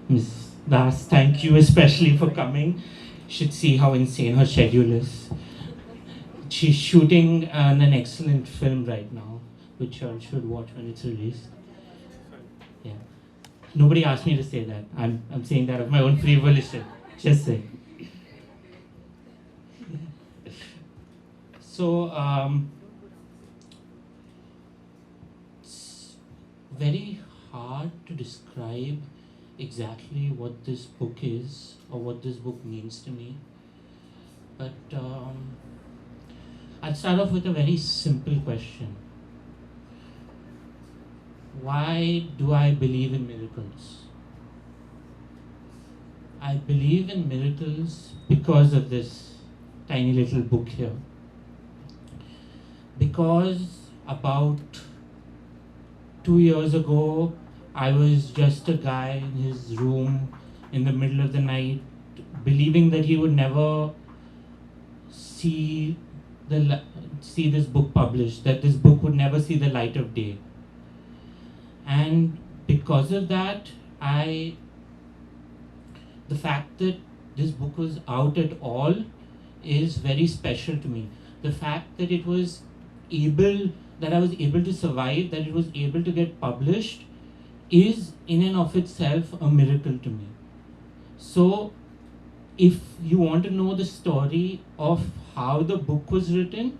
Miss Das, thank you especially for coming. You should see how insane her schedule is. She's shooting an excellent film right now, which you all should watch when it's released. Yeah. Nobody asked me to say that. I'm saying that of my own free volition. Just say. So, it's very hard to describe exactly what this book is or what this book means to me. But I'll start off with a very simple question. Why do I believe in miracles? I believe in miracles because of this tiny little book here. Because about 2 years ago, I was just a guy in his room in the middle of the night, believing that he would never see see this book published, that this book would never see the light of day. And because of that, the fact that this book was out at all is very special to me. The fact that it was able, that I was able to survive, that it was able to get published, is in and of itself a miracle to me. So, if you want to know the story of how the book was written,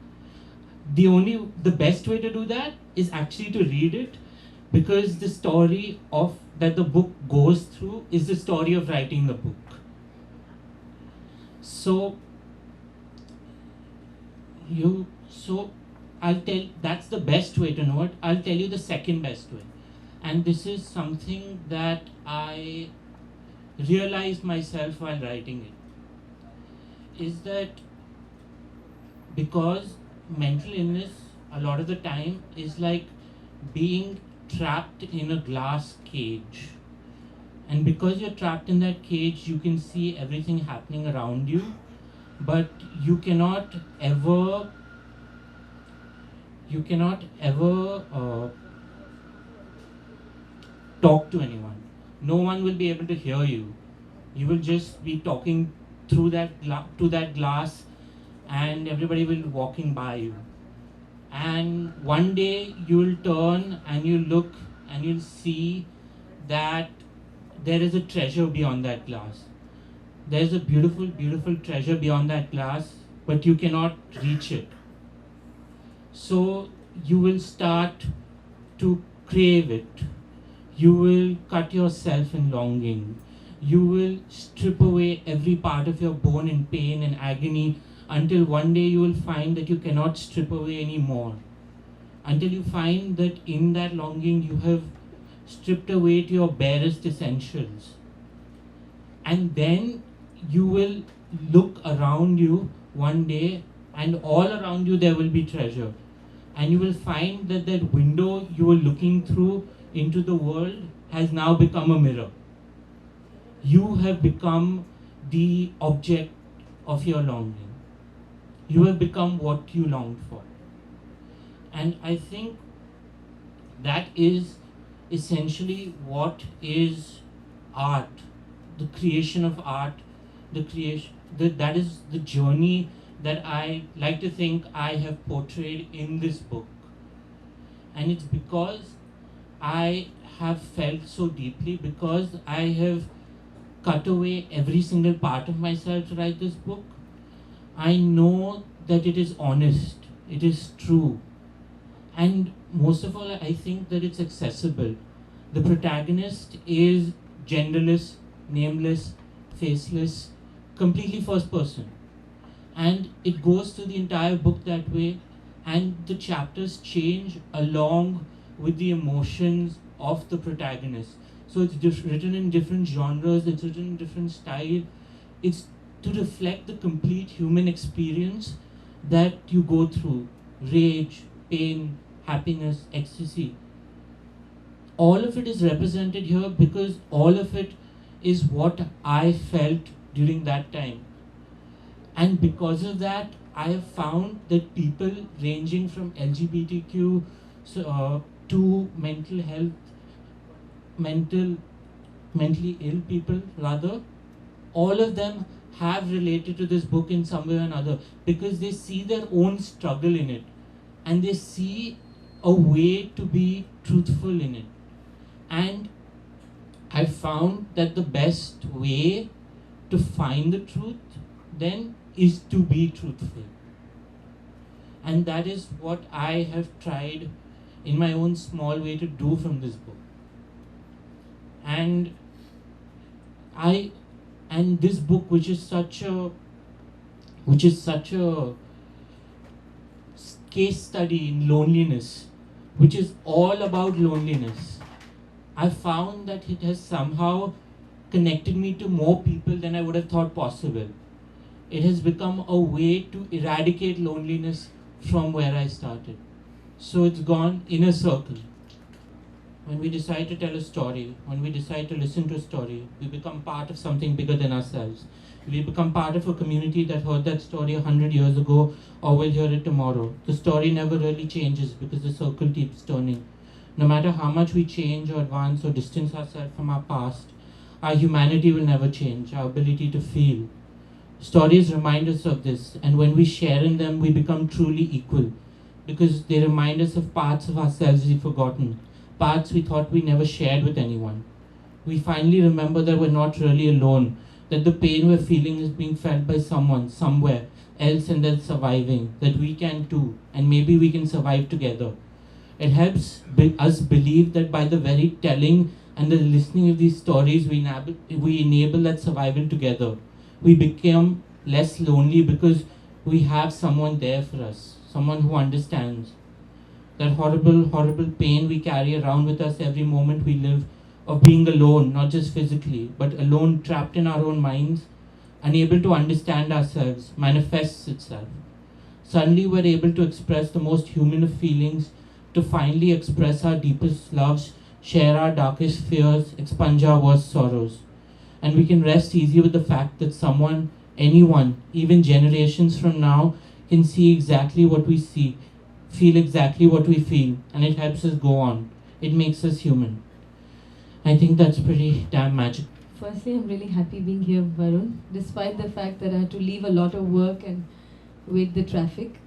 the best way to do that is actually to read it, because the story of that the book goes through is the story of writing the book. So you so I'll tell that's the best way to know it. I'll tell you the second best way. And this is something that I realized myself while writing it. Is that because mental illness a lot of the time is like being trapped in a glass cage. And because you're trapped in that cage, you can see everything happening around you, but you cannot ever talk to anyone. No one will be able to hear you. You will just be talking through to that glass, and everybody will be walking by you. And one day you will turn and you look and you'll see that there is a treasure beyond that glass. There's a beautiful, beautiful treasure beyond that glass, but you cannot reach it. So you will start to crave it. You will cut yourself in longing. You will strip away every part of your bone in pain and agony until one day you will find that you cannot strip away anymore. Until you find that in that longing you have stripped away to your barest essentials. And then you will look around you one day, and all around you there will be treasure. And you will find that that window you were looking through into the world has now become a mirror. You have become the object of your longing. You have become what you longed for. And I think that is essentially what is art, the creation of art, that is the journey that I like to think I have portrayed in this book. And it's because I have felt so deeply, because I have cut away every single part of myself to write this book. I know that it is honest, it is true, and most of all, I think that it's accessible. The protagonist is genderless, nameless, faceless, completely first person. And it goes through the entire book that way, and the chapters change along with the emotions of the protagonist. So it's written in different genres, it's written in different style. It's to reflect the complete human experience that you go through: rage, pain, happiness, ecstasy. All of it is represented here because all of it is what I felt during that time. And because of that, I have found that people ranging from LGBTQ to mental health, mental mentally ill people rather, all of them have related to this book in some way or another, because they see their own struggle in it, and they see a way to be truthful in it. And I found that the best way to find the truth then is to be truthful. And that is what I have tried in my own small way to do from this book. And I and this book, which is such a case study in loneliness, which is all about loneliness, I found that it has somehow connected me to more people than I would have thought possible. It has become a way to eradicate loneliness from where I started. So it's gone in a circle. When we decide to tell a story, when we decide to listen to a story, we become part of something bigger than ourselves. We become part of a community that heard that story 100 years ago or will hear it tomorrow. The story never really changes because the circle keeps turning. No matter how much we change or advance or distance ourselves from our past, our humanity will never change, our ability to feel. Stories remind us of this, and when we share in them, we become truly equal because they remind us of parts of ourselves we've forgotten, parts we thought we never shared with anyone. We finally remember that we're not really alone, that the pain we're feeling is being felt by someone, somewhere else, and they're surviving, that we can too, and maybe we can survive together. It helps us believe that by the very telling and the listening of these stories, we enable that survival together. We become less lonely because we have someone there for us, someone who understands. That horrible, horrible pain we carry around with us every moment we live, of being alone, not just physically, but alone, trapped in our own minds, unable to understand ourselves, manifests itself. Suddenly, we're able to express the most human of feelings, to finally express our deepest loves, share our darkest fears, expunge our worst sorrows. And we can rest easy with the fact that someone, anyone, even generations from now, can see exactly what we see, feel exactly what we feel, and it helps us go on. It makes us human. I think that's pretty damn magic. Firstly, I'm really happy being here, Varun, despite the fact that I had to leave a lot of work and wait the traffic.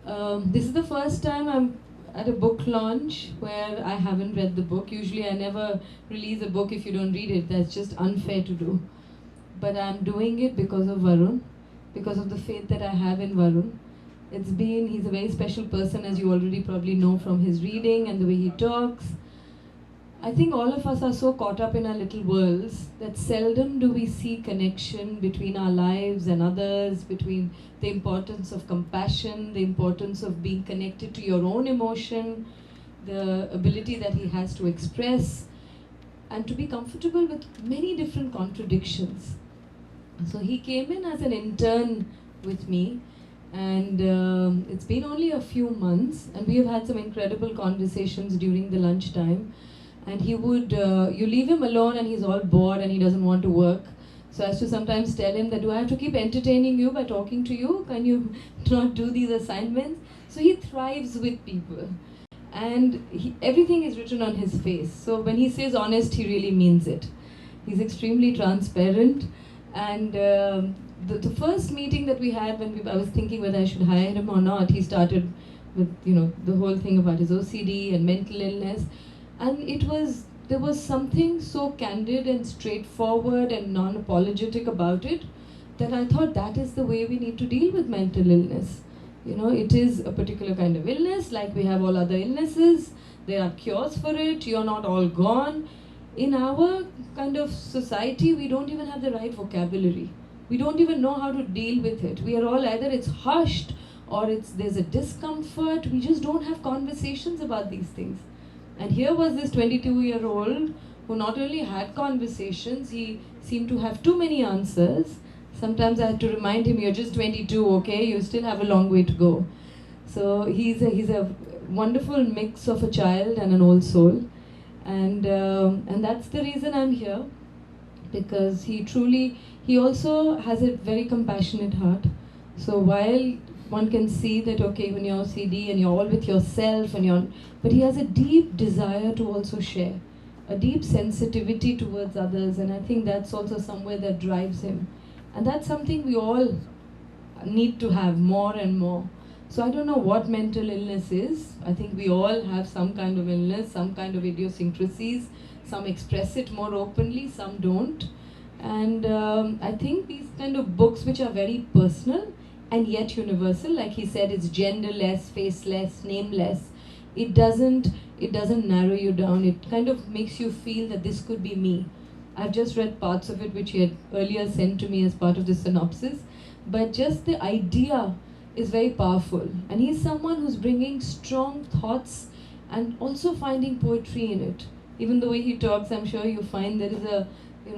This is the first time I'm at a book launch where I haven't read the book. Usually, I never release a book if you don't read it. That's just unfair to do. But I'm doing it because of Varun, because of the faith that I have in Varun. He's a very special person, as you already probably know from his reading and the way he talks. I think all of us are so caught up in our little worlds that seldom do we see connection between our lives and others, between the importance of compassion, the importance of being connected to your own emotion, the ability that he has to express, and to be comfortable with many different contradictions. So he came in as an intern with me, and it's been only a few months, and we have had some incredible conversations during the lunchtime. And he would, you leave him alone and he's all bored and he doesn't want to work. So as to sometimes tell him that, do I have to keep entertaining you by talking to you? Can you not do these assignments? So he thrives with people. And everything is written on his face. So when he says honest, he really means it. He's extremely transparent. And the first meeting that we had when I was thinking whether I should hire him or not, he started with, the whole thing about his OCD and mental illness. And there was something so candid and straightforward and non-apologetic about it that I thought that is the way we need to deal with mental illness. It is a particular kind of illness, like we have all other illnesses. There are cures for it. You're not all gone. In our kind of society, we don't even have the right vocabulary. We don't even know how to deal with it. We are all either it's hushed or there's a discomfort. We just don't have conversations about these things. And here was this 22-year-old who not only had conversations, he seemed to have too many answers. Sometimes I had to remind him, you're just 22, okay? You still have a long way to go. So he's a wonderful mix of a child and an old soul. And that's the reason I'm here, because he also has a very compassionate heart. So while one can see that, okay, when you're OCD and you're all with yourself but he has a deep desire to also share. a deep sensitivity towards others, and I think that's also somewhere that drives him. And that's something we all need to have more and more. So I don't know what mental illness is. I think we all have some kind of illness, some kind of idiosyncrasies. Some express it more openly, some don't. And I think these kind of books, which are very personal and yet universal, like he said, it's genderless, faceless, nameless. It doesn't narrow you down. It kind of makes you feel that this could be me. I've just read parts of it which he had earlier sent to me as part of the synopsis, but just the idea is very powerful. And he's someone who's bringing strong thoughts and also finding poetry in it. Even the way he talks, I'm sure you find there is a,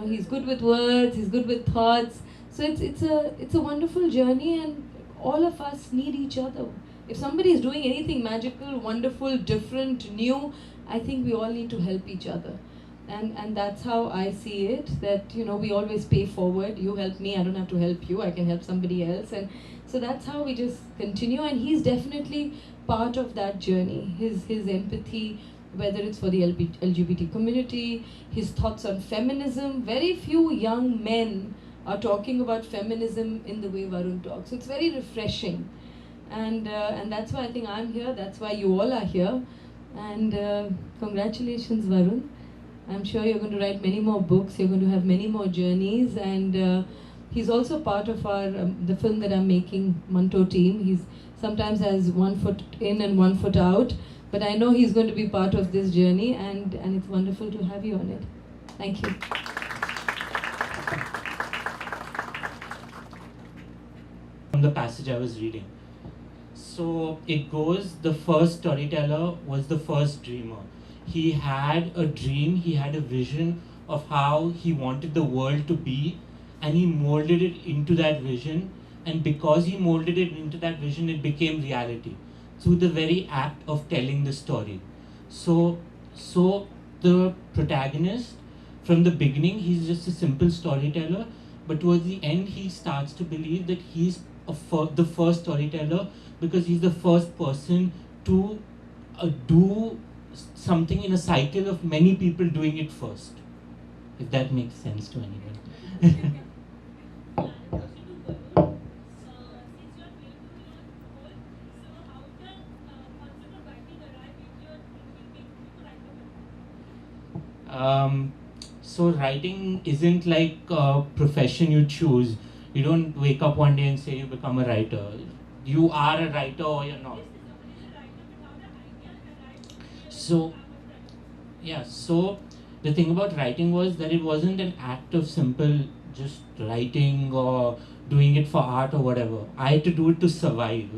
he's good with words, he's good with thoughts. So it's a wonderful journey, and all of us need each other. If somebody is doing anything magical, wonderful, different, new, I think we all need to help each other. And that's how I see it, that we always pay forward. You help me, I don't have to help you, I can help somebody else. And so that's how we just continue, and he's definitely part of that journey. His empathy, whether it's for the LGBT community, his thoughts on feminism. Very few young men are talking about feminism in the way Varun talks. It's very refreshing. And that's why I think I'm here, that's why you all are here. And congratulations, Varun. I'm sure you're going to write many more books, you're going to have many more journeys, and he's also part of our the film that I'm making, Manto team. He's sometimes has 1 foot in and 1 foot out, but I know he's going to be part of this journey, and it's wonderful to have you on it. Thank you. From the passage I was reading. So it goes, the first storyteller was the first dreamer. He had a dream, he had a vision of how he wanted the world to be, and he molded it into that vision. And because he molded it into that vision, it became reality through the very act of telling the story. So the protagonist, from the beginning, he's just a simple storyteller, but towards the end, he starts to believe that he's the first storyteller, because he's the first person to do something in a cycle of many people doing it first, if that makes sense to anyone. So writing isn't like a profession you choose. You don't wake up one day and say you become a writer. You are a writer or you're not. So the thing about writing was that it wasn't an act of simple just writing or doing it for art or whatever. I had to do it to survive.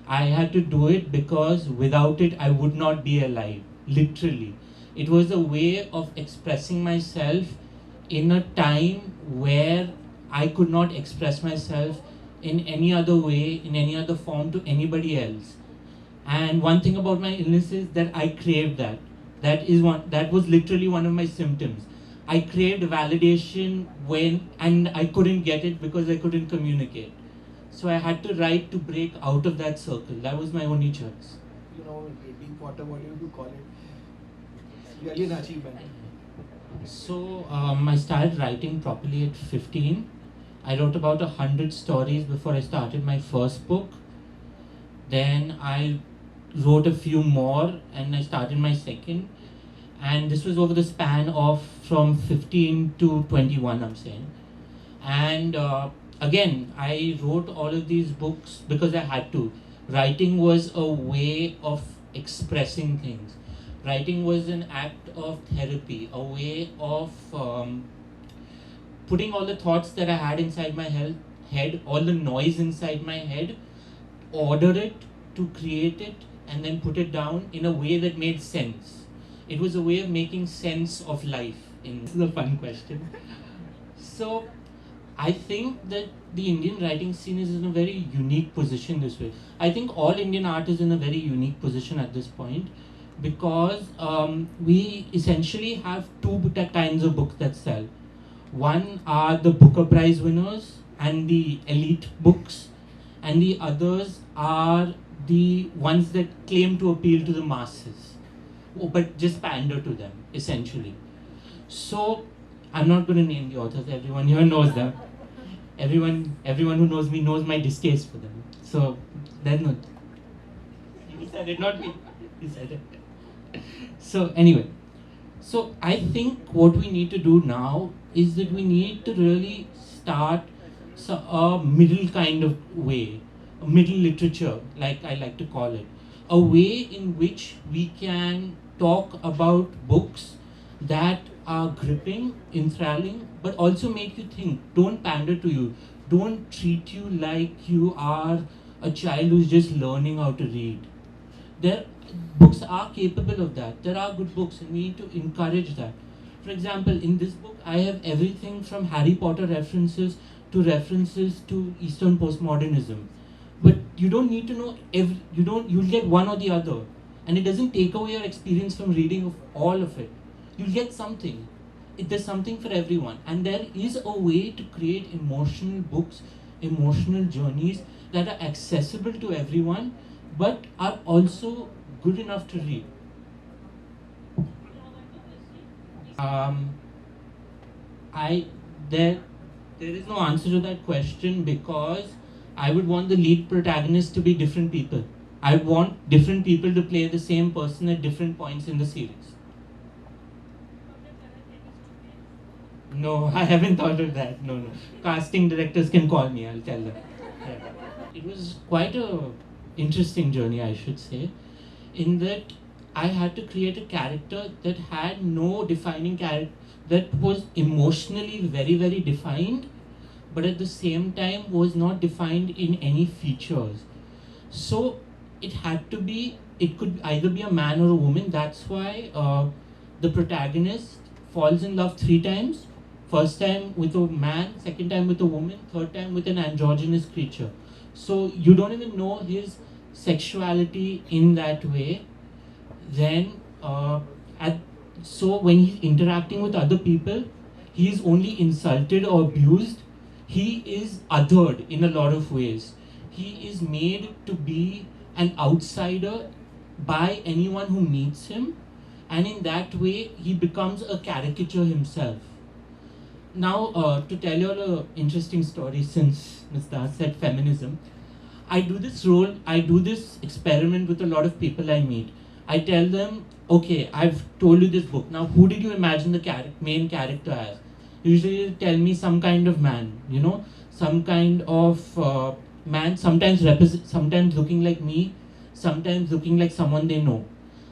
I had to do it because without it I would not be alive, literally. It was a way of expressing myself in a time where I could not express myself in any other way, in any other form to anybody else. And one thing about my illness is that I craved that. That was literally one of my symptoms. I craved validation and I couldn't get it because I couldn't communicate. So I had to write to break out of that circle. That was my only choice. Deep water, what do you call it? Really an achievement. So I started writing properly at 15. I wrote about 100 stories before I started my first book. Then I wrote a few more and I started my second. And this was over the span of from 15 to 21, I'm saying. And again, I wrote all of these books because I had to. Writing was a way of expressing things. Writing was an act of therapy, a way of putting all the thoughts that I had inside my head, all the noise inside my head, order it to create it, and then put it down in a way that made sense. It was a way of making sense of life. This is a fun question. So I think that the Indian writing scene is in a very unique position this way. I think all Indian art is in a very unique position at this point, because we essentially have two kinds of books that sell. One are the Booker Prize winners and the elite books, and the others are the ones that claim to appeal to the masses, but just pander to them, essentially. So I'm not going to name the authors. Everyone here knows them. Everyone who knows me knows my distaste for them. So then not. He said it, not me. He said it. So anyway, so I think what we need to do now is that we need to really start a middle kind of way, a middle literature, like I like to call it, a way in which we can talk about books that are gripping, enthralling, but also make you think. Don't pander to you. Don't treat you like you are a child who's just learning how to read. There, books are capable of that. There are good books, and we need to encourage that. For example, in this book, I have everything from Harry Potter references to Eastern postmodernism. But you don't need to know every. You don't. You'll get one or the other, and it doesn't take away your experience from reading of all of it. You'll get something. There's something for everyone, and there is a way to create emotional books, emotional journeys that are accessible to everyone, but are also good enough to read. Um, I there there is no answer to that question because I would want the lead protagonist to be different people. I want different people to play the same person at different points in the series. No, I haven't thought of that. No, no. Casting directors can call me. I'll tell them. Yeah. It was quite a interesting journey, I should say, in that I had to create a character that had no defining character, that was emotionally very, very defined, but at the same time was not defined in any features. So it had to be, it could either be a man or a woman. That's why the protagonist falls in love 3 times. First time with a man, second time with a woman, third time with an androgynous creature. So you don't even know his sexuality in that way. Then so when he's interacting with other people, he is only insulted or abused. He is othered in a lot of ways. He is made to be an outsider by anyone who meets him, and in that way he becomes a caricature himself. Now, to tell you all an interesting story, since Ms. Das said feminism, I do this experiment with a lot of people I meet. I tell them, okay, I've told you this book. Now, who did you imagine the main character as? Usually tell me some kind of man, some kind of man, sometimes looking like me, sometimes looking like someone they know.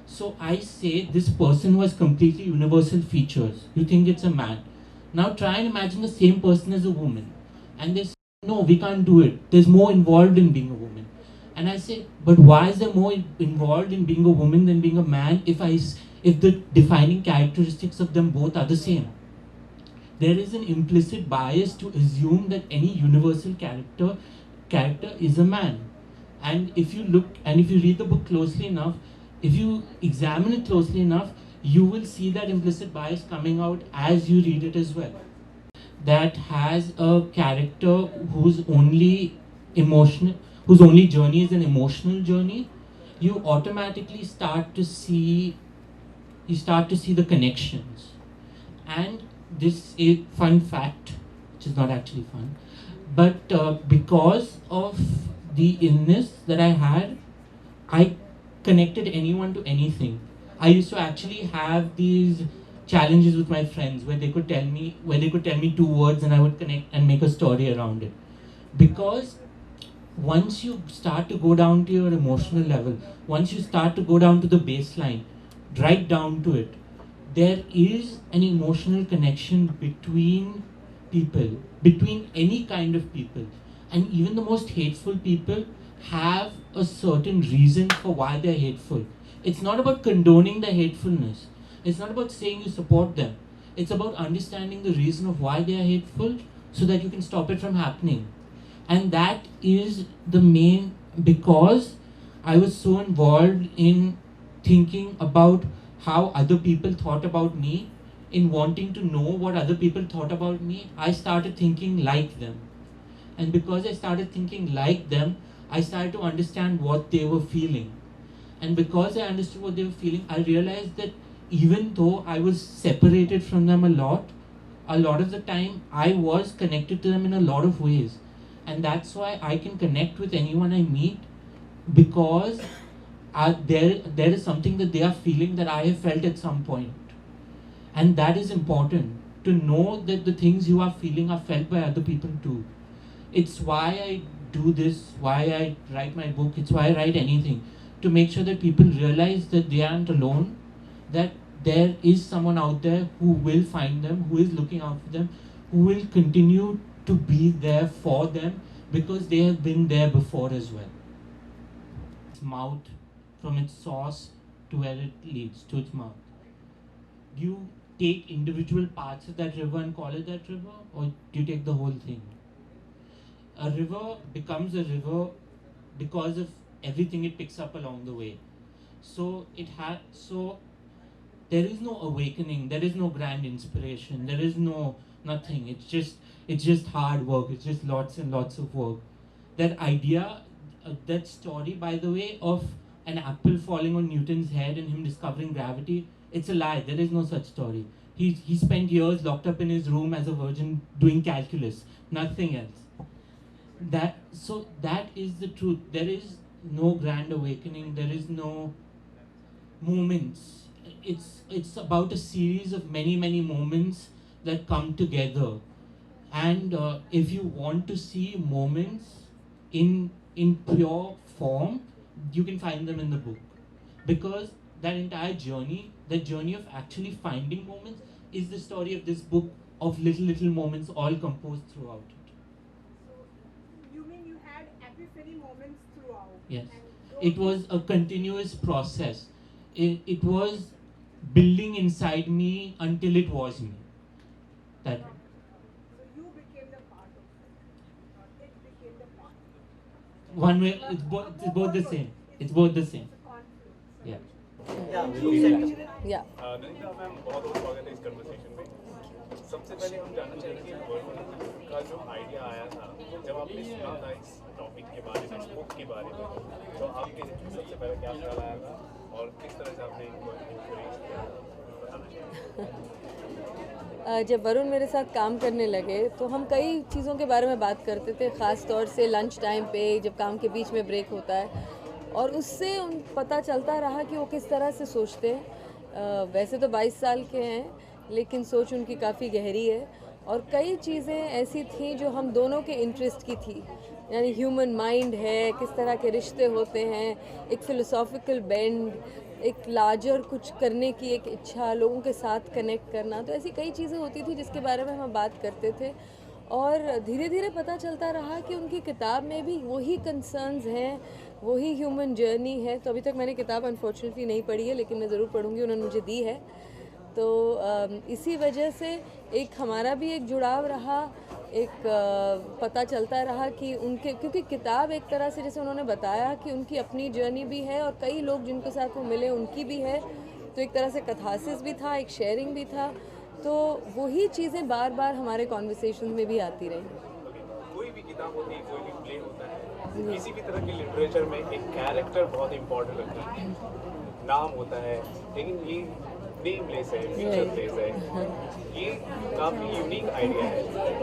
So I say this person who has completely universal features. You think it's a man. Now try and imagine the same person as a woman. And they say, no, we can't do it. There's more involved in being a woman. And I say, but why is there more involved in being a woman than being a man if the defining characteristics of them both are the same? There is an implicit bias to assume that any universal character is a man. And if you read the book closely enough, if you examine it closely enough, you will see that implicit bias coming out as you read it as well. That has a character whose only journey is an emotional journey. You automatically start to see the connections. And this is fun fact, which is not actually fun, but because of the illness that I had, I connected anyone to anything. I used to actually have these challenges with my friends where they could tell me 2 words and I would connect and make a story around it. Because once you start to go down to your emotional level, once you start to go down to the baseline, right down to it, there is an emotional connection between people, between any kind of people. And even the most hateful people have a certain reason for why they're hateful. It's not about condoning the hatefulness. It's not about saying you support them. It's about understanding the reason of why they are hateful so that you can stop it from happening. And that is the main, because I was so involved in thinking about how other people thought about me, in wanting to know what other people thought about me, I started thinking like them. And because I started thinking like them, I started to understand what they were feeling. And because I understood what they were feeling, I realized that even though I was separated from them a lot of the time I was connected to them in a lot of ways. And that's why I can connect with anyone I meet, because there is something that they are feeling that I have felt at some point. And that is important, to know that the things you are feeling are felt by other people too. It's why I do this, why I write my book, it's why I write anything, to make sure that people realize that they aren't alone, that there is someone out there who will find them, who is looking out for them, who will continue to be there for them, because they have been there before as well. Its mouth, from its source to where it leads, to its mouth. Do you take individual parts of that river and call it that river, or do you take the whole thing? A river becomes a river because of everything it picks up along the way. So there is no awakening, there is no grand inspiration, there is no nothing. It's just hard work. It's just lots and lots of work. That idea, that story, by the way, of an apple falling on Newton's head and him discovering gravity, it's a lie. There is no such story. He spent years locked up in his room as a virgin doing calculus, nothing else. That is the truth. There is no grand awakening. There is no moments. It's about a series of many moments that come together. And if you want to see moments in pure form, you can find them in the book, because that entire journey, that journey of actually finding moments, is the story of this book, of little moments all composed throughout it. So you mean you had epiphany moments throughout? Yes. And It was a continuous process. It was building inside me until it was me. That So you became the part of it, or it became the part. one way, it's both the same. It's both the same. It's a confluence. Yeah. Yeah. Nandita ma'am, बहुत बहुत स्वागत है इस conversation में। सबसे पहले हम जानना चाहेंगे कि वरुण का जो आइडिया आया था, जब आपने सुना था इस टॉपिक के बारे में, इस बुक के बारे में, तो आपके सबसे पहले क्या ख्याल आया था और किस तरह से आपने इनको इंस्पिरेट किया, बताना चाहिए। जब वरुण मेरे साथ काम करने लगे तो हम कई चीज़ों के बारे में बात करते थे, ख़ास तौर से लंच टाइम पे, जब काम के बीच में ब्रेक होता है, और उससे पता चलता रहा कि वो किस तरह से सोचते हैं। वैसे तो 22 साल के हैं, लेकिन सोच उनकी काफ़ी गहरी है, और कई चीज़ें ऐसी थीं जो हम दोनों के इंटरेस्ट की थी। यानी ह्यूमन माइंड है, किस तरह के रिश्ते होते हैं, एक फ़िलोसॉफिकल बेंड, एक लार्जर कुछ करने की एक इच्छा, लोगों के साथ कनेक्ट करना, तो ऐसी कई चीज़ें होती थी जिसके बारे में हम बात करते थे। और धीरे धीरे पता चलता रहा कि उनकी किताब में भी वही कंसर्न्स हैं, वही ह्यूमन जर्नी है। तो अभी तक मैंने किताब अनफॉर्चुनेटली नहीं पढ़ी है, लेकिन मैं ज़रूर पढ़ूँगी, उन्होंने मुझे दी है। तो इसी वजह से एक हमारा भी एक जुड़ाव रहा, एक पता चलता रहा कि उनके, क्योंकि किताब एक तरह से, जैसे उन्होंने बताया, कि उनकी अपनी जर्नी भी है और कई लोग जिनके साथ वो मिले उनकी भी है, तो एक तरह से कथासिस भी था, एक शेयरिंग भी था। तो वही चीज़ें बार बार हमारे कॉन्वर्सेशन में भी आती रही। कोई भी किताब होती है, कोई भी प्ले होता है, किसी भी तरह के लिटरेचर में एक कैरेक्टर बहुत इंपॉर्टेंट होता है, नाम होता है, लेकिन ये नेमलेस है, फीचरलेस है। ये काफ़ी यूनिक आइडिया है,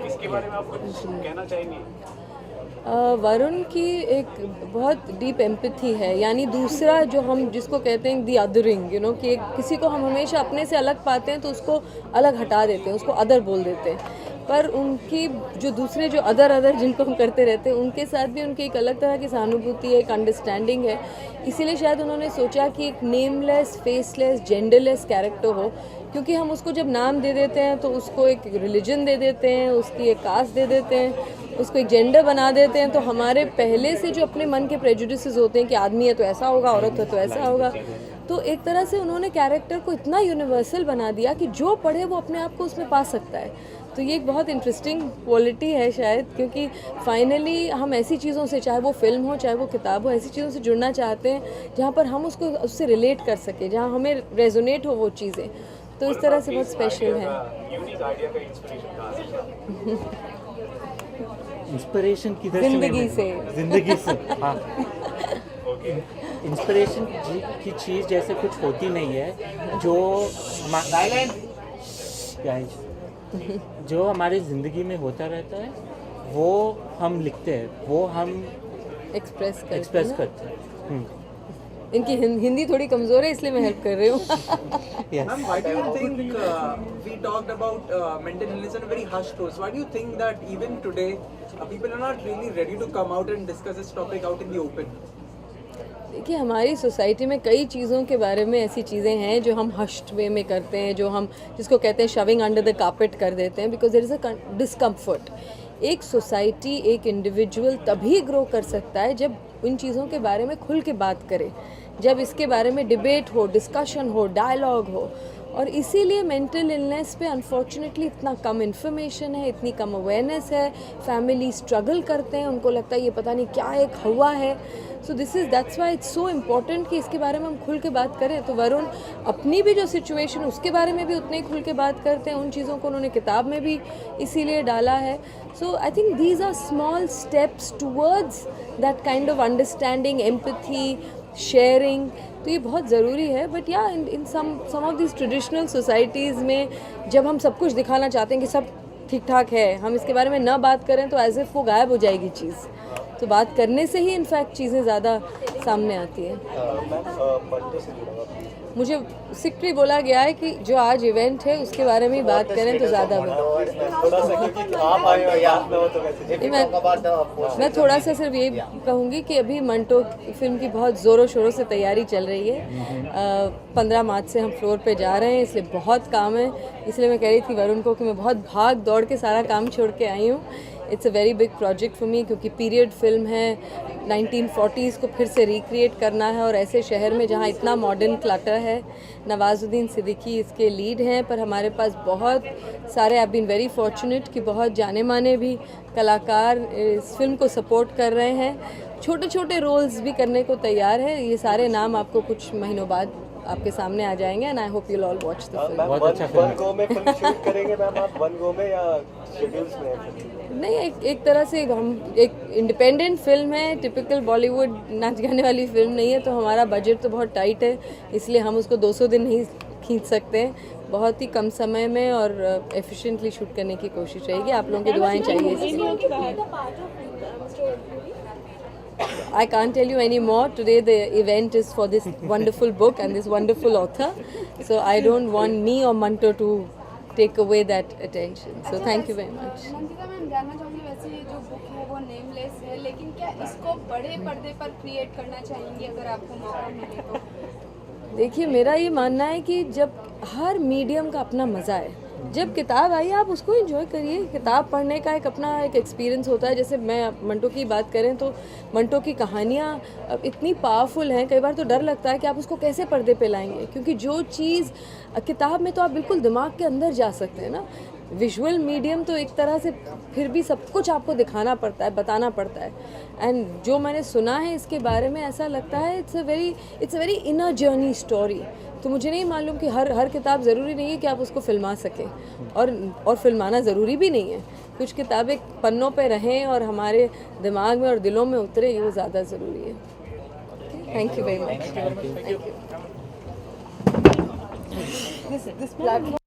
इसके बारे में आप कुछ कहना चाहेंगे? वरुण की एक बहुत डीप एम्पैथी है, यानी दूसरा जो हम जिसको कहते हैं दी अदरिंग, कि किसी को हम हमेशा अपने से अलग पाते हैं तो उसको अलग हटा देते हैं, उसको अदर बोल देते हैं। पर उनकी जो दूसरे जो अदर जिनको हम करते रहते हैं, उनके साथ भी उनकी एक अलग तरह की सहानुभूति है, एक अंडरस्टैंडिंग है। इसीलिए शायद उन्होंने सोचा कि एक नेमलेस, फेसलेस, जेंडरलेस कैरेक्टर हो, क्योंकि हम उसको जब नाम दे देते हैं तो उसको एक रिलीजन दे देते हैं, उसकी एक कास्ट दे देते हैं, उसको एक जेंडर बना देते हैं। तो हमारे पहले से जो अपने मन के प्रेजुडिसेस होते हैं कि आदमी है तो ऐसा होगा, औरत है तो ऐसा होगा, तो एक तरह से उन्होंने कैरेक्टर को इतना यूनिवर्सल बना दिया कि जो पढ़े वो अपने आप को उसमें पा सकता है। तो ये एक बहुत इंटरेस्टिंग क्वालिटी है शायद, क्योंकि फाइनली हम ऐसी चीज़ों से, चाहे वो फिल्म हो चाहे वो किताब हो, ऐसी चीज़ों से जुड़ना चाहते हैं जहाँ पर हम उससे रिलेट कर सकें, जहाँ हमें रेजोनेट हो वो चीज़ें। तो इस तरह से बहुत स्पेशल है। इंस्पिरेशन किधर से? जिंदगी से। जिंदगी से। हाँ। ओके। इंस्पिरेशन की चीज़ जैसे कुछ होती नहीं है जो Guys, जो हमारी ज़िंदगी में होता रहता है वो हम लिखते हैं, वो हम एक्सप्रेस करते हैं। इनकी हिंदी थोड़ी कमज़ोर है इसलिए मैं हेल्प कर रही हूँ। Yes. Ma'am, why do you think we talked about mental illness in a very hushed tone? So why do you think that even today people are not really ready to come out and discuss this topic out in the open? देखिए हमारी society में कई चीज़ों के बारे में ऐसी चीज़ें हैं जो हम हश्ड वे में करते हैं, जो हम जिसको कहते हैं शविंग अंडर द कार्पेट कर देते हैं, because there is a discomfort. एक सोसाइटी, एक इंडिविजुअल तभी ग्रो कर सकता है जब उन चीज़ों के बारे में खुल के बात करे, जब इसके बारे में डिबेट हो, डिस्कशन हो, डायलॉग हो। और इसीलिए मेंटल इलनेस पे अनफॉर्चुनेटली इतना कम इन्फॉर्मेशन है, इतनी कम अवेयरनेस है। फैमिली स्ट्रगल करते हैं, उनको लगता है ये पता नहीं क्या एक हवा है। So that's why it's so important कि इसके बारे में हम खुल के बात करें। तो वरुण अपनी भी जो सिचुएशन उसके बारे में भी उतने ही खुल के बात करते हैं, उन चीज़ों को उन्होंने किताब में भी इसीलिए डाला है। So I think these are small steps towards that kind of understanding, empathy, sharing. तो ये बहुत ज़रूरी है। But yeah in some of this traditional societies में जब हम सब कुछ दिखाना चाहते हैं कि सब ठीक ठाक है, हम इसके बारे में ना बात करें तो एज इफ वो गायब हो जाएगी चीज़। तो बात करने से ही इनफैक्ट चीज़ें ज़्यादा सामने आती हैं। मुझे सिक्रेटली बोला गया है कि जो आज इवेंट है उसके बारे में ही बात करें तो ज़्यादा मैं थोड़ा सा सिर्फ ये कहूँगी कि अभी मंटो फिल्म की बहुत ज़ोरों शोरों से तैयारी चल रही है। 15 मार्च से हम फ्लोर पे जा रहे हैं, इसलिए बहुत काम है। इसलिए मैं कह रही थी वरुण को कि मैं बहुत भाग दौड़ के सारा काम छोड़ के आई हूँ। It's a very big project for me, क्योंकि पीरियड फिल्म है, 1940s को फिर से रिक्रिएट करना है और ऐसे शहर में जहाँ इतना मॉडर्न क्लटर है। नवाजुद्दीन सिद्दीकी इसके लीड हैं, पर हमारे पास बहुत सारे, आई बीन वेरी फॉर्चुनेट कि बहुत जाने माने भी कलाकार इस फिल्म को सपोर्ट कर रहे हैं। छोटे छोटे रोल्स भी करने को तैयार है। ये सारे नाम आपको कुछ महीनों बाद आपके सामने आ जाएंगे and I hope you all watch the film. बहुत अच्छा फिल्म है। वन गो में फिल्म शूट करेंगे मैम आप? वन गो में या शेड्यूल्स में? नहीं, एक तरह से हम एक इंडिपेंडेंट फिल्म है, टिपिकल बॉलीवुड नाच गाने वाली फिल्म नहीं है। तो हमारा बजट तो बहुत टाइट है, इसलिए हम उसको 200 दिन नहीं खींच सकते हैं। बहुत ही कम समय में और एफिशिएंटली शूट करने की कोशिश रहेगी। आप लोगों की दुआएं चाहिए इसके। I can't tell you any more. Today the event is for this wonderful book and this wonderful author. So I don't want me or Manto to take away that attention. So thank you very much. Nandita ma'am, जानना चाहूँगी वैसे ये जो book है वो nameless है, लेकिन क्या इसको बड़े पर्दे पर क्रिएट करना चाहेंगी अगर आपको मौका मिले तो? देखिए, मेरा ये मानना है कि जब हर मीडियम का अपना मज़ा है। जब किताब आई आप उसको एंजॉय करिए। किताब पढ़ने का एक अपना एक एक्सपीरियंस होता है। जैसे मैं मंटो की बात करें तो मंटो की कहानियाँ इतनी पावरफुल हैं, कई बार तो डर लगता है कि आप उसको कैसे पर्दे पे लाएंगे, क्योंकि जो चीज़ किताब में तो आप बिल्कुल दिमाग के अंदर जा सकते हैं ना। विजुअल मीडियम तो एक तरह से फिर भी सब कुछ आपको दिखाना पड़ता है, बताना पड़ता है। एंड जो मैंने सुना है इसके बारे में, ऐसा लगता है it's a very inner journey story. तो मुझे नहीं मालूम कि हर किताब ज़रूरी नहीं है कि आप उसको फिल्मा सकें, और फिल्माना ज़रूरी भी नहीं है। कुछ किताबें पन्नों पे रहें और हमारे दिमाग में और दिलों में उतरे, ये ज़्यादा ज़रूरी है। Thank you very much. This platform